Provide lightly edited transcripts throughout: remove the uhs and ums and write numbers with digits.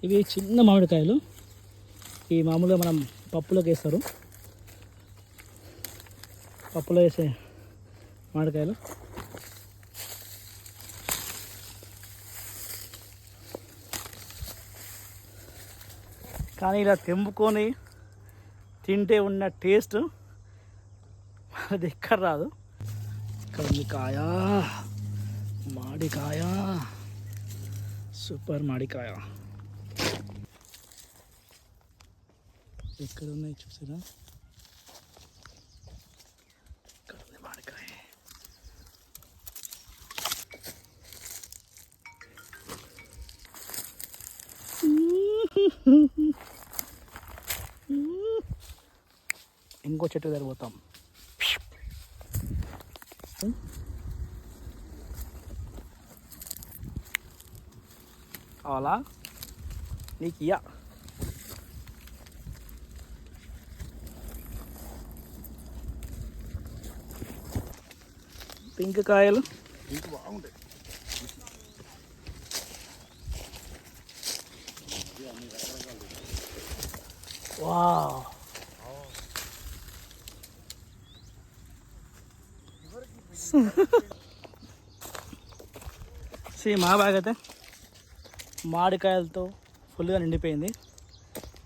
ఇవి చిన్న మామిడికాయలు. ఈ మామూలుగా మనం పప్పులోకి వేస్తారు, పప్పులో వేసే మామిడికాయలు. కానీ ఇలా తెంపుకొని తింటే ఉన్న టేస్ట్ అది ఎక్కడ రాదు. ఇక్కడ ఉంది కాయ, మామిడికాయ, సూపర్ మామిడికాయ. ఎక్కడ ఉన్నాయి చూసారా? ఇక్కడ ఉంది మామిడికాయ. ఇంకో చెట్టు దగ్గర పోతాం. కావాలా నీకు? ఇయ్య. పింక్ కాయలు బాగుంటాయి. వావ్, మా బ్యాగ్ అయితే మామిడికాయలతో ఫుల్గా నిండిపోయింది.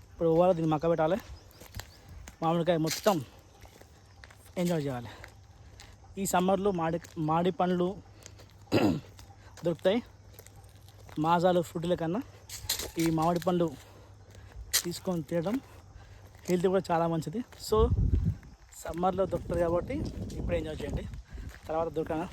ఇప్పుడు ఓవర్ దీన్ని మక్క పెట్టాలి, మామిడికాయ మొత్తం ఎంజాయ్ చేయాలి. ఈ సమ్మర్లో మామిడి పండ్లు దొరుకుతాయి. మాజాలు ఫ్రూట్ల కన్నా ఈ మామిడి పండ్లు తీసుకొని తినడం హెల్త్ కూడా చాలా మంచిది. సో సమ్మర్లో దొరుకుతుంది కాబట్టి ఇప్పుడు ఎంజాయ్ చేయండి, తర్వాత దొరకదు.